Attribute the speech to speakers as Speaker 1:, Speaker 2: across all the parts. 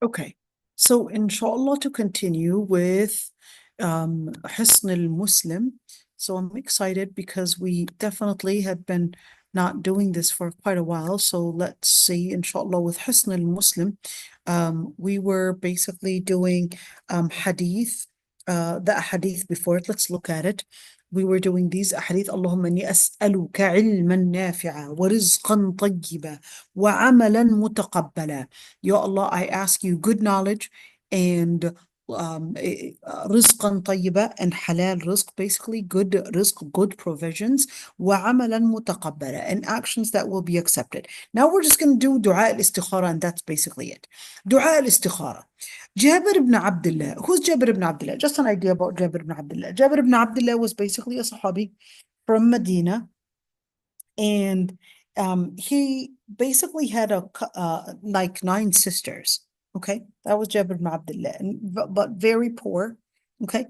Speaker 1: Okay, so inshallah to continue with Hisn al-Muslim. So I'm excited because we definitely had been not doing this for quite a while. So let's see, inshallah, with Hisn al-Muslim, we were basically doing hadith, the hadith before it. Let's look at it. We were doing these hadith. اللهم إني أسألك علما نافعا ورزقا طيبا وعملا متقبلا. Ya Allah, I ask you good knowledge and رزقا طيبا and halal rizq, basically good rizq, good provisions, وعملا متقبلا and actions that will be accepted. Now we're just going to do dua al-istikhara and that's basically it. Dua al-istikhara. Jabir ibn Abdullah. Who's Jabir ibn Abdullah? Just an idea about Jabir ibn Abdullah. Jabir ibn Abdullah was basically a Sahabi from Medina, and he basically had like 9 sisters. Okay, that was Jabir ibn Abdullah, but very poor. Okay,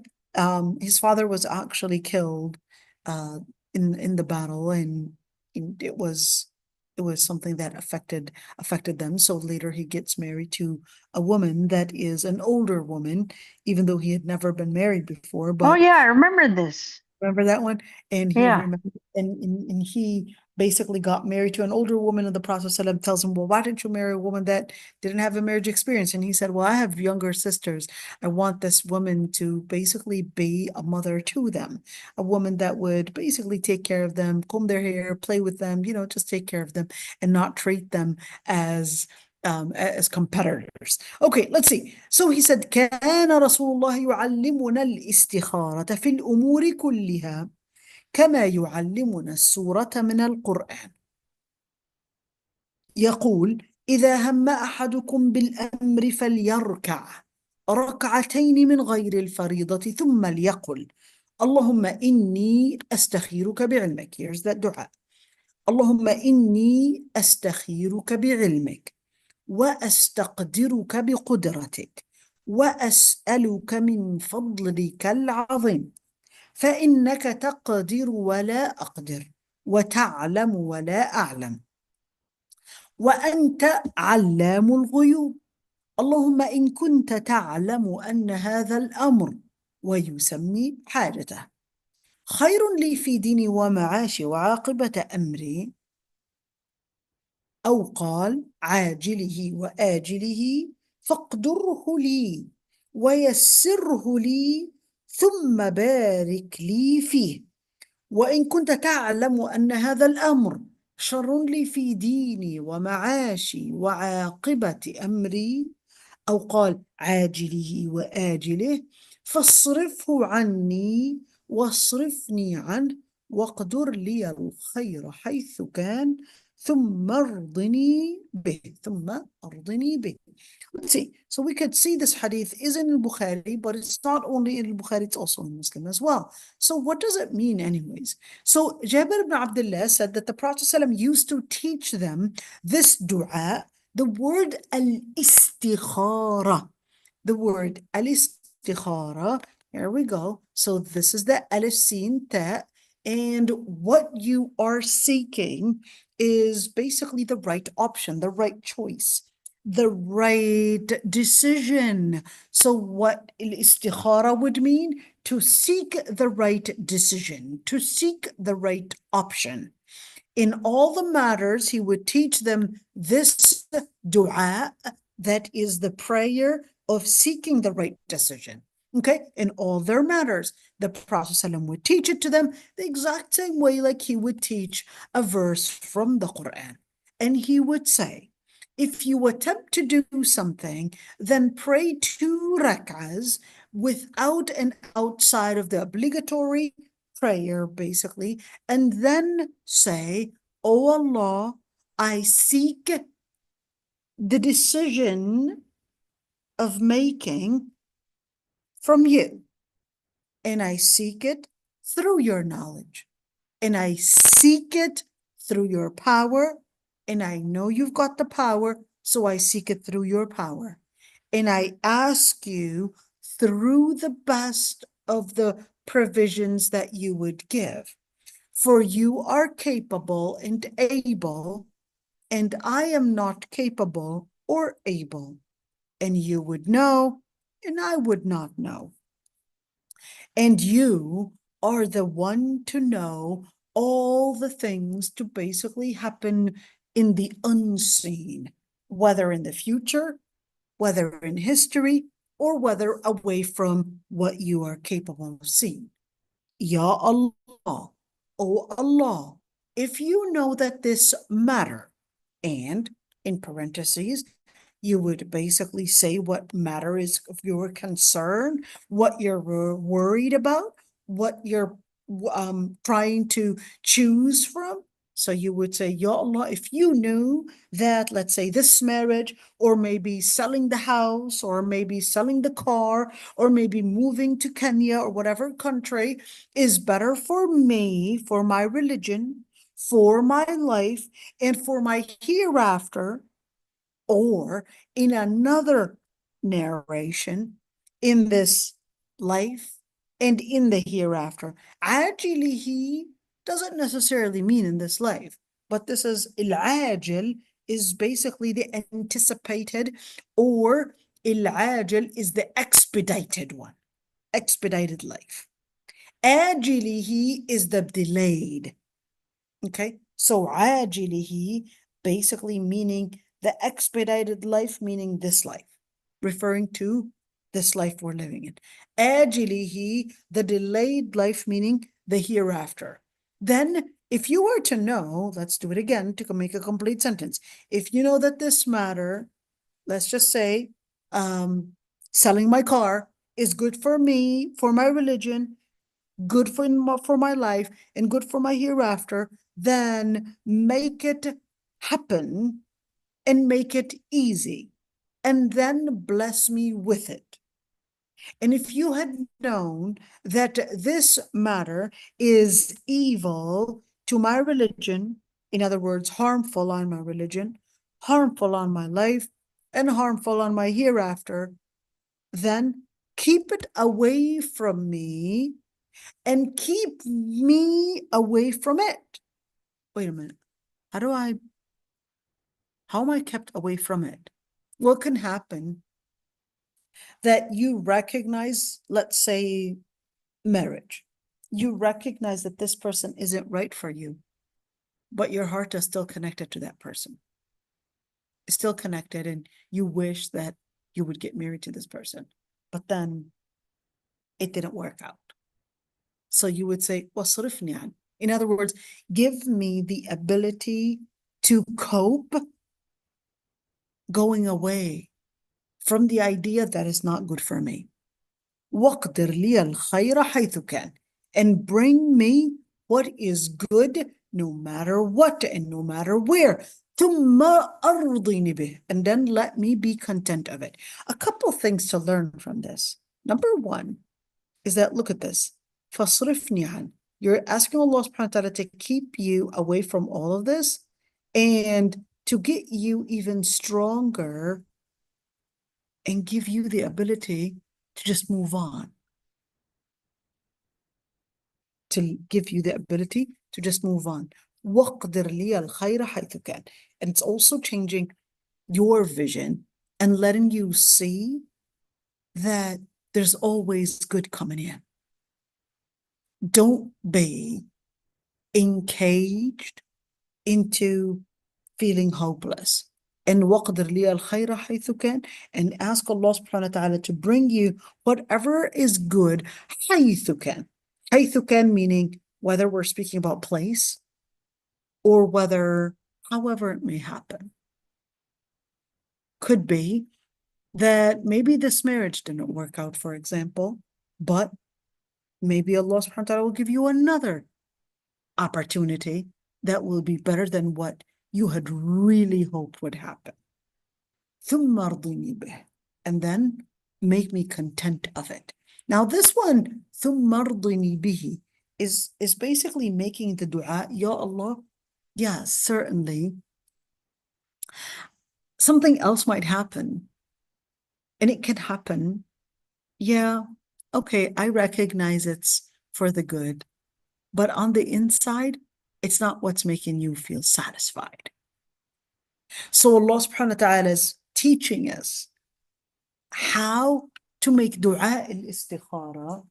Speaker 1: his father was actually killed uh, in the battle, and it was something that affected them. So later he gets married to a woman that is an older woman, even though he had never been married before.
Speaker 2: Oh
Speaker 1: But
Speaker 2: yeah, I remember this.
Speaker 1: remember that one? And he
Speaker 2: Yeah.
Speaker 1: remembered, and he basically got married to an older woman, and the Prophet ﷺ tells him, well, why didn't you marry a woman that didn't have a marriage experience? And he said, well, I have younger sisters. I want this woman to basically be a mother to them, a woman that would basically take care of them, comb their hair, play with them, just take care of them and not treat them as competitors. Okay, let's see. So he said, كان رسول الله يعلمنا الاستخارة في الأمور كلها كما يعلمنا السورة من القرآن. يقول: إذا هم أحدكم بالأمر فليركع ركعتين من غير الفريضة ثم ليقل: اللهم إني أستخيرك بعلمك. Here's that دعاء. اللهم إني أستخيرك بعلمك وأستقدرك بقدرتك وأسألك من فضلك العظيم، فإنك تقدر ولا أقدر وتعلم ولا أعلم وأنت علام الغيوب. اللهم إن كنت تعلم أن هذا الأمر، ويسمي حاجته، خير لي في ديني ومعاشي وعاقبة أمري، أو قال عاجله وآجله، فاقدره لي ويسره لي ثم بارك لي فيه. وإن كنت تعلم أن هذا الأمر شر لي في ديني ومعاشي وعاقبة أمري، أو قال عاجله وآجله، فاصرفه عني واصرفني عنه واقدر لي الخير حيث كان ثم ارضني به ثم ارضني به. Let's see. So we could see this hadith is in al-Bukhari, but it's not only in al-Bukhari, it's also in Muslim as well. So what does it mean anyways? So Jabir ibn Abdullah said that the Prophet ﷺ used to teach them this dua, the word al-istikhara. The word al-istikhara, here we go. So this is the alif sin ta, and what you are seeking is basically the right option, the right choice, the right decision. So what istikhara would mean? To seek the right decision, to seek the right option. In all the matters, he would teach them this dua, that is the prayer of seeking the right decision. Okay, in all their matters, the Prophet ﷺ would teach it to them the exact same way like he would teach a verse from the Quran. And he would say, if you attempt to do something, then pray 2 rak'ahs without and outside of the obligatory prayer, basically, and then say, oh Allah, I seek the decision of making from you, and I seek it through your knowledge, and I seek it through your power, and I know you've got the power, so I seek it through your power. And I ask you through the best of the provisions that you would give. For you are capable and able, and I am not capable or able. and you would know, and I would not know. And you are the one to know all the things to basically happen in the unseen, whether in the future, whether in history, or whether away from what you are capable of seeing. Ya Allah, O Allah, if you know that this matter, and in parentheses, you would basically say what matter is of your concern, what you're worried about, what you're trying to choose from. So you would say, Ya Allah, if you knew that, let's say, this marriage, or maybe selling the house, or maybe selling the car, or maybe moving to Kenya or whatever country is better for me, for my religion, for my life, and for my hereafter, or in another narration, in this life and in the hereafter. عاجله doesn't necessarily mean in this life, but this is العاجل is basically the anticipated, or العاجل is the expedited one, expedited life. عاجله is the delayed. Okay, so عاجله basically meaning the expedited life, meaning this life, referring to this life we're living in. آجله, the delayed life, meaning the hereafter. Then, if you were to know, let's do it again to make a complete sentence. If you know that this matter, let's just say, selling my car is good for me, for my religion, good for my life, and good for my hereafter, then make it happen and make it easy, and then bless me with it. And if you had known that this matter is evil to my religion, in other words, harmful on my religion, harmful on my life, and harmful on my hereafter, then keep it away from me and keep me away from it. Wait a minute. How am I kept away from it? What can happen that you recognize, let's say, marriage. You recognize that this person isn't right for you, but your heart is still connected to that person. It's still connected, and you wish that you would get married to this person, but then it didn't work out. So you would say, وَصْرِفْنِي عَنْ. In other words, give me the ability to cope going away from the idea that is not good for me. وَقْدِرْ لِيَ الْخَيْرَ حَيْثُ كَانَ. And bring me what is good no matter what and no matter where. ثُمَّ أَرْضِنِ بِهِ. And then let me be content of it. A couple things to learn from this. Number one is that, look at this. فَصْرِفْنِي عَنْ. You're asking Allah subhanahu wa ta'ala to keep you away from all of this and to get you even stronger and give you the ability to just move on. To give you the ability to just move on. وَقْدِرْ لِيَ الْخَيْرَ حَيْثُ كَانَ. And it's also changing your vision and letting you see that there's always good coming in. Don't be encaged into feeling hopeless. And وَقْدِرْ لِيَ الْخَيْرَ حَيْثُ كَانَ. And ask Allah subhanahu wa ta'ala to bring you whatever is good, حَيْثُ كَانَ. حَيْثُ كَانَ meaning whether we're speaking about place or whether, however it may happen. Could be that maybe this marriage didn't work out, for example, but maybe Allah subhanahu wa ta'ala will give you another opportunity that will be better than what you had really hoped would happen. ثُمَّ أَرْضِنِي بِهِ. And then make me content of it. Now this one, ثُمَّ أَرْضِنِي بِهِ, is basically making the dua, Ya Allah, yeah, certainly something else might happen. And it can happen. Yeah, okay, I recognize it's for the good. But on the inside, it's not what's making you feel satisfied. So Allah subhanahu wa ta'ala is teaching us how to make dua al-istikhara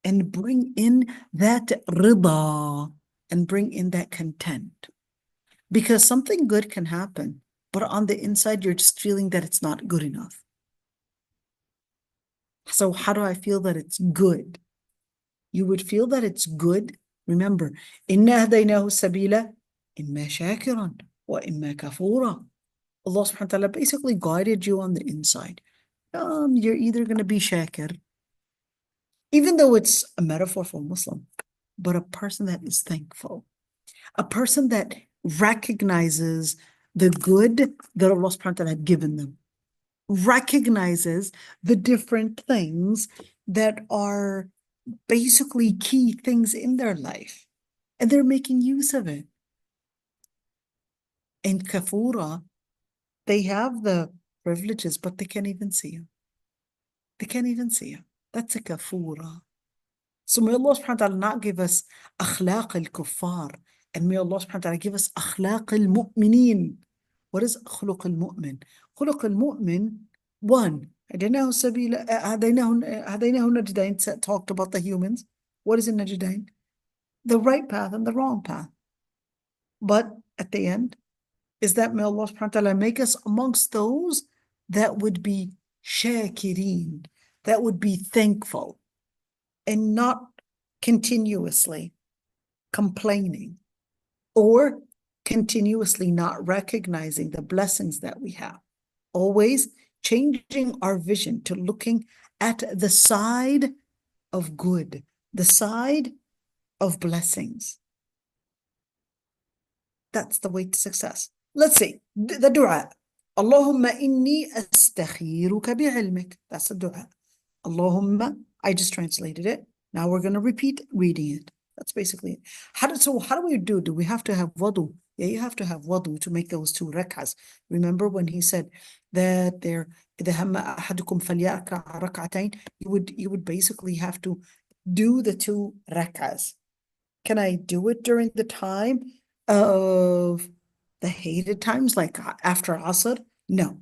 Speaker 1: and bring in that rida and bring in that content. Because something good can happen, but on the inside, you're just feeling that it's not good enough. So how do I feel that it's good? You would feel that it's good. Remember, إِنَّا هَدَيْنَاهُ السَّبِيلَ إِمَّا شَاكِرًا وَإِمَّا كَفُورًا. Allah subhanahu wa ta'ala basically guided you on the inside. You're either going to be shakir, even though it's a metaphor for a Muslim, but a person that is thankful, a person that recognizes the good that Allah subhanahu wa ta'ala had given them, recognizes the different things that are basically key things in their life, and they're making use of it. And kafura, they have the privileges, but they can't even see them. They can't even see them. That's a kafura. So may Allah subhanahu wa ta'ala not give us akhlaq al-kuffar, and may Allah subhanahu wa ta'ala give us akhlaq al-mu'mineen. What is khuluq al-mu'min? Khuluq al-mu'min, one, هديناه السبيل هديناه النجدين talked about the humans. What is in najdain? The right path and the wrong path. But at the end, is that may Allah subhanahu wa ta'ala make us amongst those that would be shakirin, that would be thankful, and not continuously complaining or continuously not recognizing the blessings that we have. Always changing our vision to looking at the side of good, the side of blessings. That's the way to success. Let's see, the dua. Allahumma inni astakhiruka bi'ilmik. That's the dua. Allahumma, I just translated it. Now we're going to repeat reading it. That's basically it. How do we do? Do we have to have wudu? Yeah, you have to have wudu to make those 2 rak'ahs. Remember when he said that there, إِذَا هَمَّ أَحَدُكُمْ فَلْيَرْكَعْ رَكْعَتَيْن, you would basically have to do the 2 rak'ahs. Can I do it during the time of the hated times, like after Asr? No.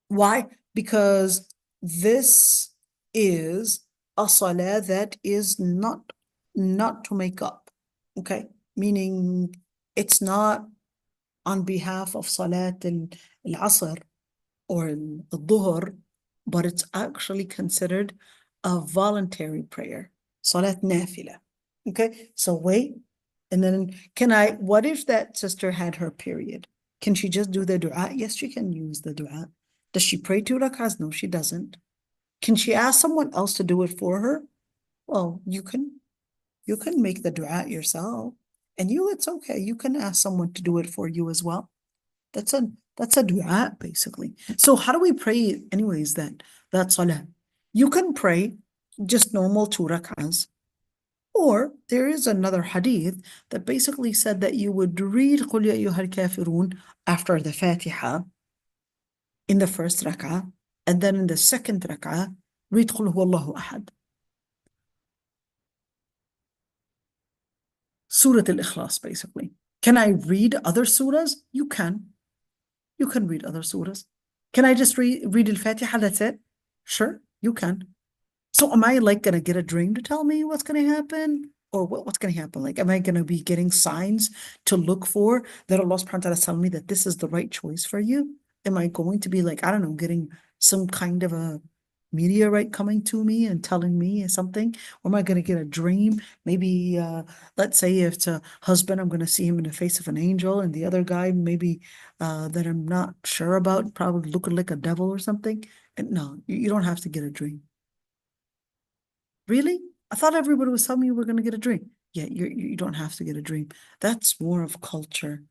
Speaker 1: Why? Because this is a salah that is not to make up, okay? Meaning it's not on behalf of Salat al-Asr or al-Dhuhr, but it's actually considered a voluntary prayer, Salat Nafila, okay? So wait, and then what if that sister had her period? Can she just do the dua? Yes, she can use the dua. Does she pray 2 rak'ahs? No, she doesn't. Can she ask someone else to do it for her? Well, you can make the dua yourself, and it's okay. You can ask someone to do it for you as well. That's a dua, basically. So how do we pray anyways that salah? You can pray just normal 2 rak'ahs. Or there is another hadith that basically said that you would read قُلْ يَا أَيُّهَا الْكَافِرُونَ after the Fatiha in the first rak'ah, and then in the second rak'ah, read قُلْ هُوَ اللَّهُ أَحَدٌ. Surah Al-Ikhlas, basically. Can I read other surahs? You can. You can read other surahs. Can I just read Al-Fatiha? That's it? Sure, you can. So am I like going to get a dream to tell me what's going to happen? Or what's going to happen? Like, am I going to be getting signs to look for that Allah subhanahu wa ta'ala tell me that this is the right choice for you? Am I going to be like, I don't know, getting some kind of a meteorite coming to me and telling me something? Or am I going to get a dream? Maybe, let's say if it's a husband, I'm going to see him in the face of an angel, and the other guy, maybe that I'm not sure about, probably looking like a devil or something. And no, you don't have to get a dream. Really? I thought everybody was telling me you were going to get a dream. Yeah, you don't have to get a dream. That's more of culture.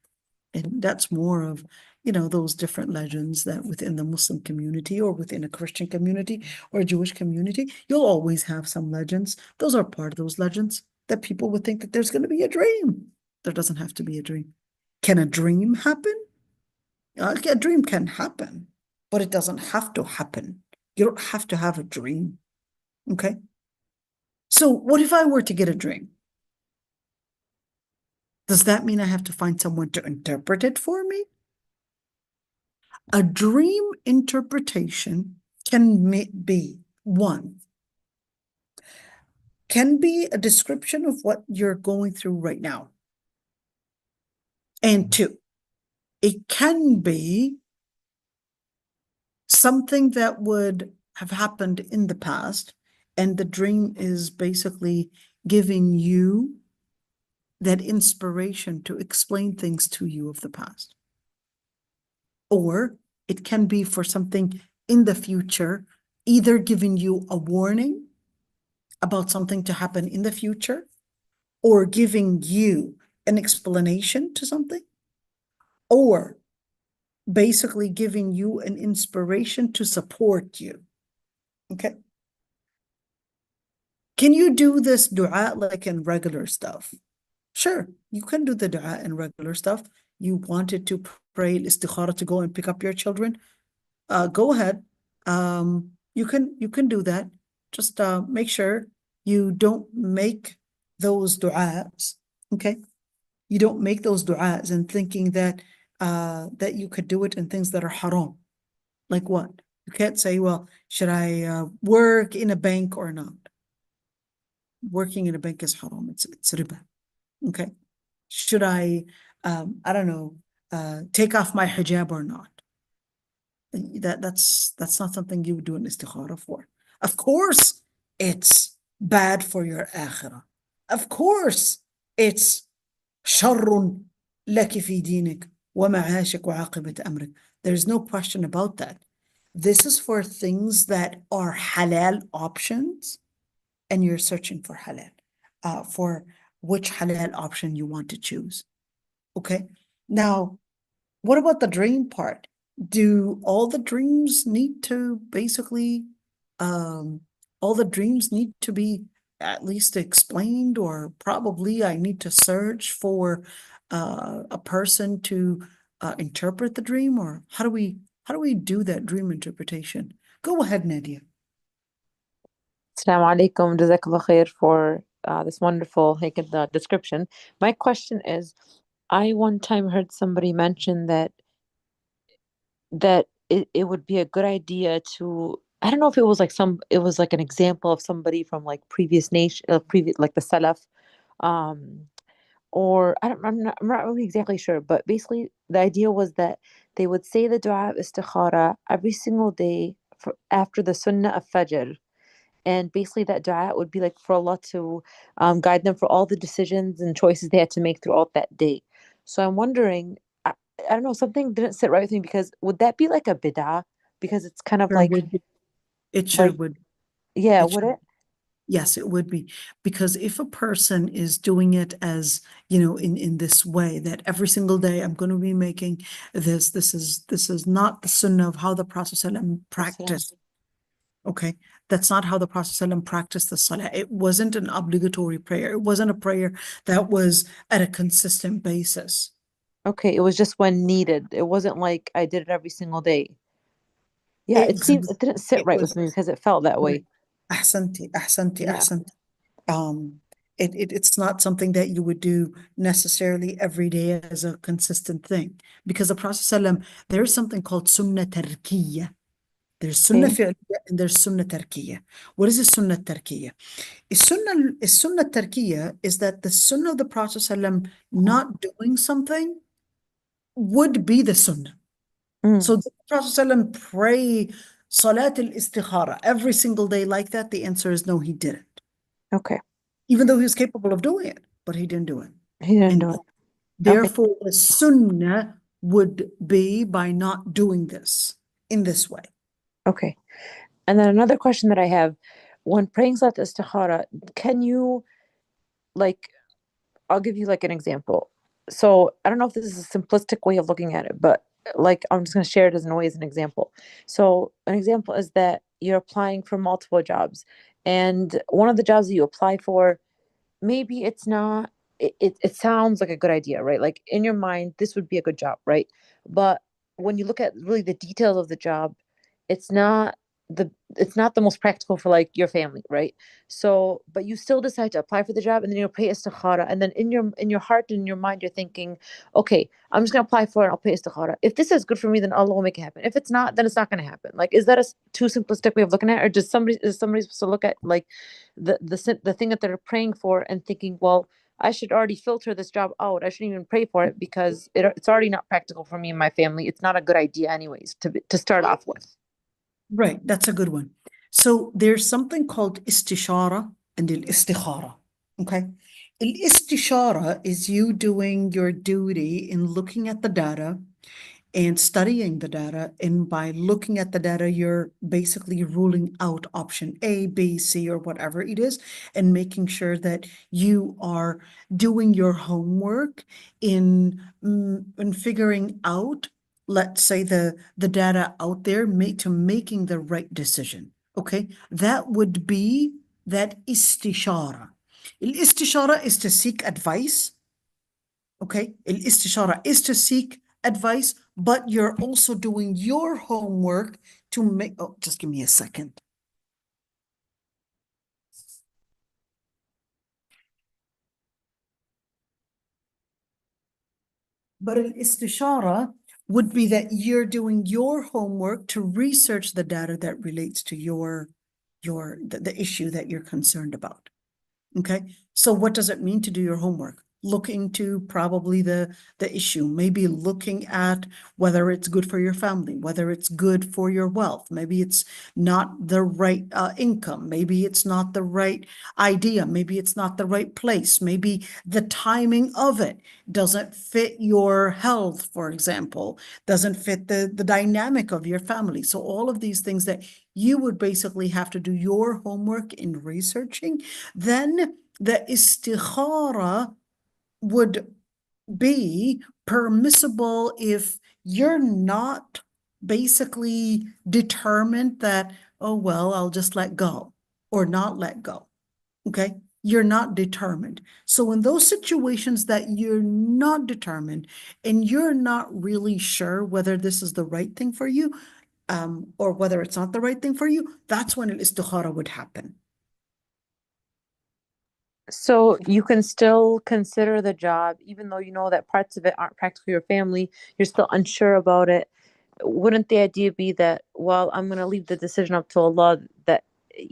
Speaker 1: And that's more of, those different legends that within the Muslim community or within a Christian community or a Jewish community, you'll always have some legends. Those are part of those legends that people would think that there's going to be a dream. There doesn't have to be a dream. Can a dream happen? A dream can happen, but it doesn't have to happen. You don't have to have a dream. Okay? So what if I were to get a dream? Does that mean I have to find someone to interpret it for me? A dream interpretation can be one, can be a description of what you're going through right now. And two, it can be something that would have happened in the past, and the dream is basically giving you that inspiration to explain things to you of the past. Or it can be for something in the future, either giving you a warning about something to happen in the future, or giving you an explanation to something, or basically giving you an inspiration to support you. Okay. Can you do this dua like in regular stuff? Sure, you can do the dua in regular stuff. You wanted to pray istikhara to go and pick up your children, go ahead. You can do that. Just make sure you don't make those du'as, okay? You don't make those du'as and thinking that that you could do it in things that are haram. Like what? You can't say, well, should I work in a bank or not? Working in a bank is haram. It's riba. Okay. Should I don't know, take off my hijab or not? That's not something you would do an istikhara for. Of course, it's bad for your akhirah. Of course, it's شر لك في دينك ومعاشك وعاقبة أمرك. There's no question about that. This is for things that are halal options, and you're searching for halal, for which halal option you want to choose. Okay. Now, what about the dream part? Do all the dreams need to basically, all the dreams need to be at least explained, or probably I need to search for a person to interpret the dream, or how do we do that dream interpretation? Go ahead, Nadia.
Speaker 2: Assalamu alaikum, jazakallah khair for this wonderful description. My question is, I one time heard somebody mention that it would be a good idea to, I don't know if it was it was like an example of somebody from like previous nation, previous like the Salaf, um, or I'm not really exactly sure, but basically the idea was that they would say the dua of istikhara every single day after the sunnah of Fajr. And basically, that dua would be like for Allah to guide them for all the decisions and choices they had to make throughout that day. So I'm wondering, I don't know, something didn't sit right with me, because would that be like a bid'ah? Because it's kind of
Speaker 1: Sure would be. It sure
Speaker 2: like,
Speaker 1: would.
Speaker 2: yeah,
Speaker 1: It
Speaker 2: would
Speaker 1: sure
Speaker 2: it?
Speaker 1: Yes, it would be, because if a person is doing it as, in this way, that every single day I'm going to be making this is not the sunnah of how the Prophet ﷺ practiced. Okay, that's not how the Prophet ﷺ practiced the salah. It wasn't an obligatory prayer. It wasn't a prayer that was at a consistent basis.
Speaker 2: Okay, it was just when needed. It wasn't like I did it every single day. Yeah,
Speaker 1: Exactly.
Speaker 2: it didn't sit
Speaker 1: It
Speaker 2: right with
Speaker 1: was
Speaker 2: me because it felt that way.
Speaker 1: ahsanti, ahsanti,
Speaker 2: Yeah.
Speaker 1: ahsanti. Um, it's not something that you would do necessarily every day as a consistent thing, because the Prophet ﷺ, there's something called sunnah tarkiyah. There's sunnah
Speaker 2: Okay.
Speaker 1: fi'liyah and there's sunnah tarkiyah. What is the sunnah tarkiyah? Sunnah tarkiyah is that the sunnah of the Prophet ﷺ not doing something would be the sunnah.
Speaker 2: Mm,
Speaker 1: So did the Prophet ﷺ pray salat al-istikhara every single day like that? The answer is no, he didn't.
Speaker 2: okay.
Speaker 1: Even though he was capable of doing it, but he didn't do it.
Speaker 2: He didn't
Speaker 1: And
Speaker 2: do it. Okay.
Speaker 1: therefore, the sunnah would be by not doing this in this way.
Speaker 2: Okay. And then another question that I have, when praying Salat Istikhara, can you, like, I'll give you like an example. So I don't know if this is a simplistic way of looking at it, but like I'm just going to share it as a way as an example. So an example is that you're applying for multiple jobs, and one of the jobs that you apply for, maybe it's not, it sounds like a good idea, right? Like in your mind, this would be a good job, right? But when you look at really the details of the job, it's not it's not the most practical for like your family, right? So, but you still decide to apply for the job, and then you'll pray istikhara, and then in your heart and in your mind, you're thinking, okay, I'm just gonna apply for it. I'll pray istikhara. If this is good for me, then Allah will make it happen. If it's not, then it's not gonna happen. Like, is that a too simplistic way of looking at it, or is somebody supposed to look at like the thing that they're praying for and thinking, well, I should already filter this job out. I shouldn't even pray for it because it's already not practical for me and my family. It's not a good idea, anyways, to start off with.
Speaker 1: Right, that's a good one. So there's something called istishara and istikhara. Okay. Istishara is you doing your duty in looking at the data and studying the data. And by looking at the data, you're basically ruling out option A, B, C, or whatever it is, and making sure that you are doing your homework in figuring out, let's say, the data out there, to making the right decision. Okay, that would be that istishara. Istishara is to seek advice. Okay, istishara is to seek advice, but you're also doing your homework to make, oh, just give me a second. But an istishara would be that you're doing your homework to research the data that relates to the issue that you're concerned about. Okay, so what does it mean to do your homework? Look into probably the issue, maybe looking at whether it's good for your family, whether it's good for your wealth. Maybe it's not the right income. Maybe it's not the right idea. Maybe it's not the right place. Maybe the timing of it doesn't fit your health, for example, doesn't fit the dynamic of your family. So all of these things that you would basically have to do your homework in researching. Then the istikhara would be permissible if you're not basically determined that, oh, well, I'll just let go or not let go. Okay, you're not determined. So in those situations that you're not determined and you're not really sure whether this is the right thing for you, or whether it's not the right thing for you, that's when al-istikhara would happen.
Speaker 2: So you can still consider the job, even though you know that parts of it aren't practical for your family, you're still unsure about it. Wouldn't the idea be that, well, I'm going to leave the decision up to Allah, that,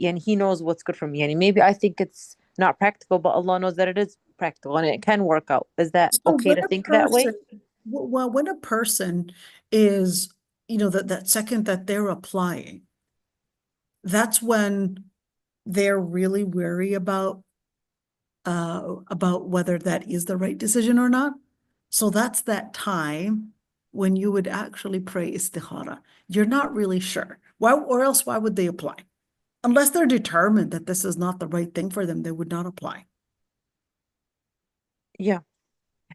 Speaker 2: and He knows what's good for me. And maybe I think it's not practical, but Allah knows that it is practical and it can work out. Is that
Speaker 1: So
Speaker 2: okay to think that way?
Speaker 1: well, when a person is, that second that they're applying, that's when they're really wary about whether that is the right decision or not. So that's that time when you would actually pray istikhara. You're not really sure. Why, or else why would they apply? Unless they're determined that this is not the right thing for them, they would not apply.
Speaker 2: Yeah.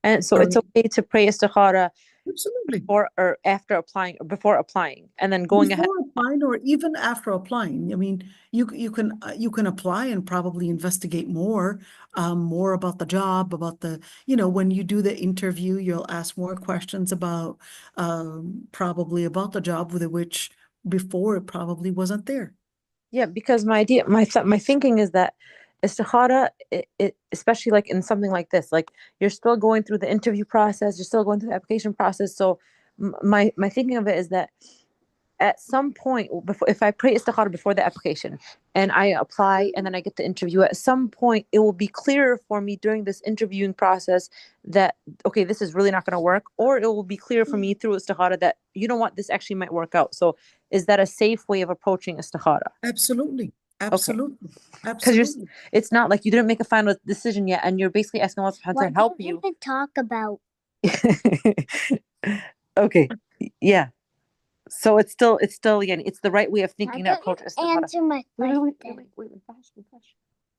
Speaker 2: And so it's okay to pray istikhara
Speaker 1: Absolutely.
Speaker 2: before or after applying, or before applying, and then going ahead.
Speaker 1: Before applying or even after applying. I mean, you can apply and probably investigate more about the job, about when you do the interview, you'll ask more questions about probably about the job with which before it probably wasn't there.
Speaker 2: Yeah, because my thinking is that istikhara, especially like in something like this, like you're still going through the interview process, you're still going through the application process. So my thinking of it is that at some point, before, if I pray istikhara before the application and I apply and then I get the interview, at some point it will be clearer for me during this interviewing process that, okay, this is really not going to work, or it will be clear for me through istikhara that, you know what, this actually might work out. So is that a safe way of approaching istikhara?
Speaker 1: Absolutely. Absolutely.
Speaker 2: Because
Speaker 1: Absolutely.
Speaker 2: it's not like you didn't make a final decision yet, and you're basically asking Allah subhanahu wa ta'ala to help you.
Speaker 3: What do you even talk about?
Speaker 2: Okay. Yeah. So it's still again, it's the right way of thinking to approach istikhara.
Speaker 3: Answer my question.
Speaker 2: Wait,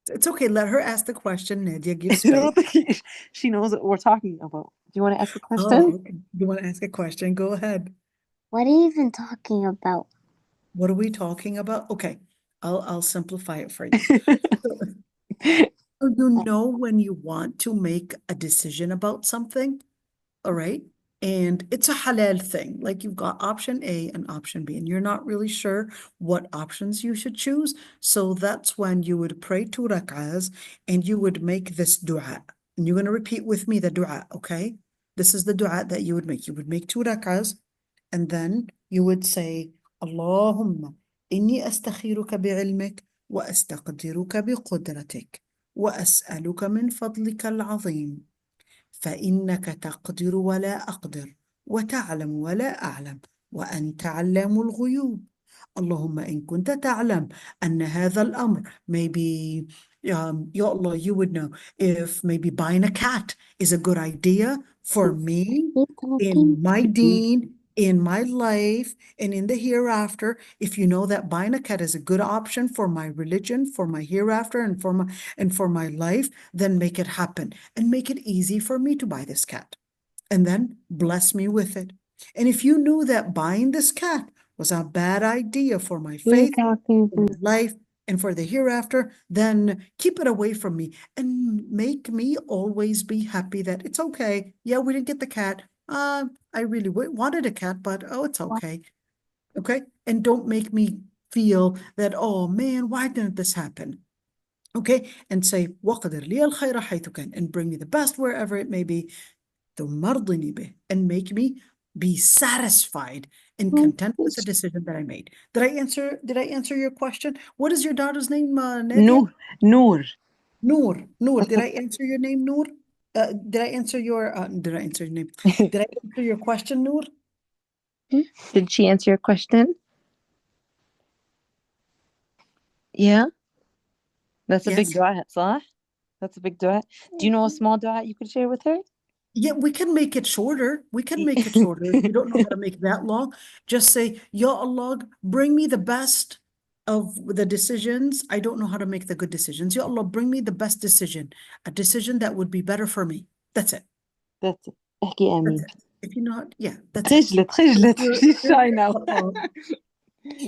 Speaker 1: It's okay. Let her ask the question, Nadia. Give
Speaker 2: I
Speaker 1: space.
Speaker 2: don't think she knows what we're talking about. Do you want to ask a question?
Speaker 1: Oh, okay. You want to ask a question? Go ahead.
Speaker 3: What are you even talking about?
Speaker 1: What are we talking about? Okay, I'll simplify it for you. So you know when you want to make a decision about something, all right? and it's a halal thing. Like you've got option A and option B, and you're not really sure what options you should choose. So that's when you would pray 2 rak'ahs and you would make this dua. And you're going to repeat with me the dua, okay? This is the dua that you would make. You would make 2 rak'ahs, and then you would say, Allahumma inni astakhiruka bi'ilmik wa astaqdiruka biqudratik wa as'aluka min fadlika al-azim. فإنك تقدر ولا أقدر وتعلم ولا أعلم وأنت علام الغيوب. اللهم إن كنت تعلم أن هذا الأمر, maybe Ya Allah, you would know if maybe buying a cat is a good idea for me in my deen, in my life, and in the hereafter. If you know that buying a cat is a good option for my religion, for my hereafter, and for my life, then make it happen and make it easy for me to buy this cat. And then bless me with it. And if you knew that buying this cat was a bad idea for my faith, for my life, and for the hereafter, then keep it away from me and make me always be happy that it's okay. Yeah, we didn't get the cat. I really wanted a cat, but oh, it's okay. Okay? And don't make me feel that, oh man, why didn't this happen? Okay? And say, وَقَدِرْ لِي الْخَيْرَ حَيْثُ كَانَ, and bring me the best wherever it may be. ثُمَّ ارْضِنِي بِهِ, and make me be satisfied and content with the decision that I made. Did I answer your question? What is your daughter's name, Nadia?
Speaker 2: Noor.
Speaker 1: Noor. Did I answer your name, Noor? Did I answer your name? Did I answer your question, Noor?
Speaker 2: Did she answer your question? Yeah. That's a big
Speaker 1: Yes.
Speaker 2: dua, صح? That's a big dua. Do you know a small dua you could share with her?
Speaker 1: Yeah, we can make it shorter. If you don't know how to make that long, just say, Ya Allah, bring me the best of the decisions. I don't know how to make the good decisions. Ya Allah, bring me the best decision, a decision that would be better for me. That's it.
Speaker 2: That's it. احكي
Speaker 1: That's
Speaker 2: آمين.
Speaker 1: it. If you know it, yeah, that's it.
Speaker 2: خجلت. She's shy now.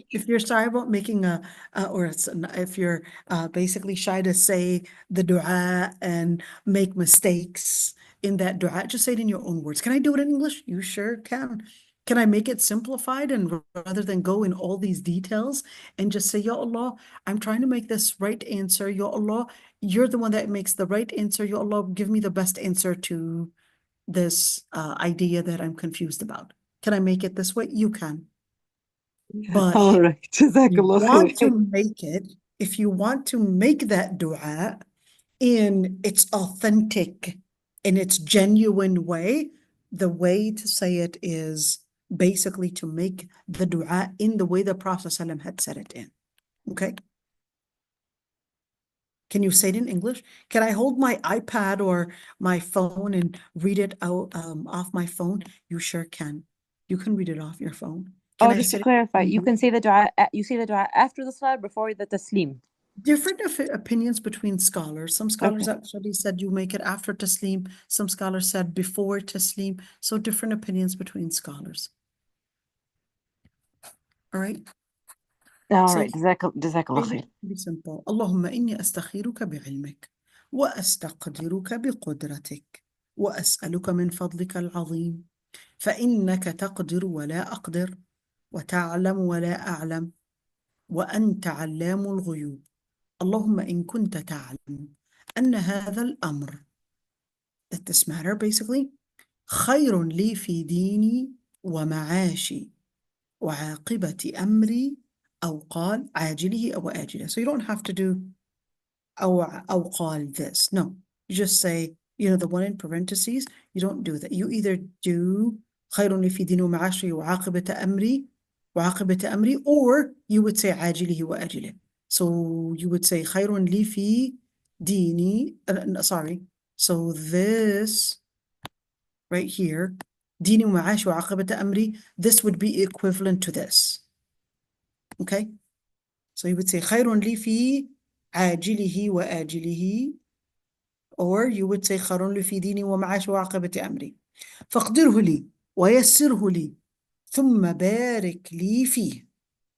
Speaker 1: If you're shy about making if you're basically shy to say the dua and make mistakes in that dua, just say it in your own words. Can I do it in English? You sure can. Can I make it simplified, and rather than go in all these details and just say, Ya Allah, I'm trying to make this right answer. Ya Allah, you're the one that makes the right answer. Ya Allah, give me the best answer to this idea that I'm confused about. Can I make it this way? You can. But
Speaker 2: All right. Jazakallah khair.
Speaker 1: if you want to make that dua in its authentic, in its genuine way, the way to say it is basically to make the dua in the way the Prophet ﷺ had said it in. Okay? Can you say it in English? Can I hold my iPad or my phone and read it out off my phone? You sure can. You can read it off your phone. Can I
Speaker 2: Just to
Speaker 1: say it
Speaker 2: clarify,
Speaker 1: in
Speaker 2: you can say the dua. You say the dua after the salah, before the taslim.
Speaker 1: different opinions between scholars. Some scholars
Speaker 2: Okay.
Speaker 1: actually said you make it after taslim. Some scholars said before taslim. So different opinions between scholars. All right.
Speaker 2: All
Speaker 1: So
Speaker 2: right. Jazakallah khair.
Speaker 1: be simple. Allahumma inni astakhiruka bi'ilmik wa astaqdiruka biqudratik wa as'aluka min fadlika al-azim فإنك تقدر ولا أقدر وتعلم ولا أعلم وأنت علام الغيوب. اللهم إن كنت تعلم أن هذا الأمر, that this matter basically, خير لي في ديني ومعاشي وعاقبة أمري, أو قال عاجله أو آجله. So you don't have to do أو قال this. No, you just say, the one in parentheses, you don't do that. You either do خير لي في ديني ومعاشي وعاقبة أمري, or you would say عاجله وآجله. So you would say خير لي في ديني, sorry. So this right here, ديني ومعاشي وعاقبة أمري, this would be equivalent to this. Okay? So you would say خير لي في عاجله وآجله, or you would say خير لي في ديني ومعاشي وعاقبة أمري فاقدره لي ويسره لي ثم بارك لي فيه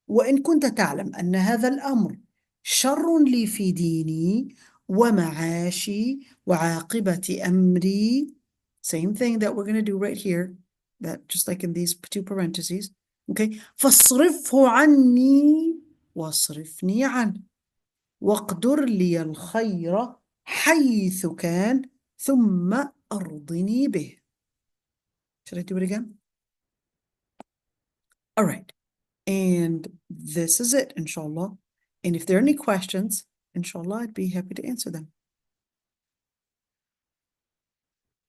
Speaker 1: وإن كنت تعلم أن هذا الأمر شر لي في ديني ومعاشي وعاقبة أمري. Same thing that we're going to do right here. that just like in these two parentheses. Okay. فاصرفه عني واصرفني عنه واقدر لي الخير حيث كان ثم أرضني به. Should I do it again? All right. And this is it, inshallah. And if there are any questions, inshallah, I'd be happy to answer them.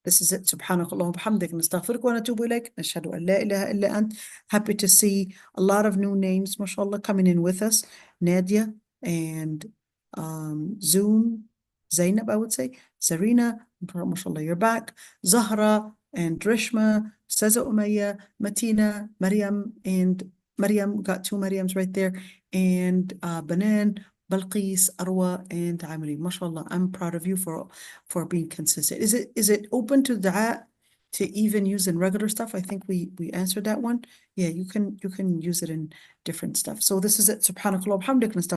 Speaker 1: This is it. سبحانك اللهم وبحمدك نستغفرك ونتوب إليك نشهد أن لا إله إلا أنت. Happy to see a lot of new names, mashallah, coming in with us. Nadia and Zoom, Zainab, I would say. Zarina, mashallah, you're back. Zahra and Drishma, Saza Umayya, Matina, Maryam, and Maryam, got two Maryams right there. And Banan, Balqis, Arwa, and Amri. MashaAllah, I'm proud of you for being consistent. Is it open to dua to even use in regular stuff? I think we answered that one. Yeah, you can use it in different stuff. So this is it. Subhanakallah, alhamdulillah.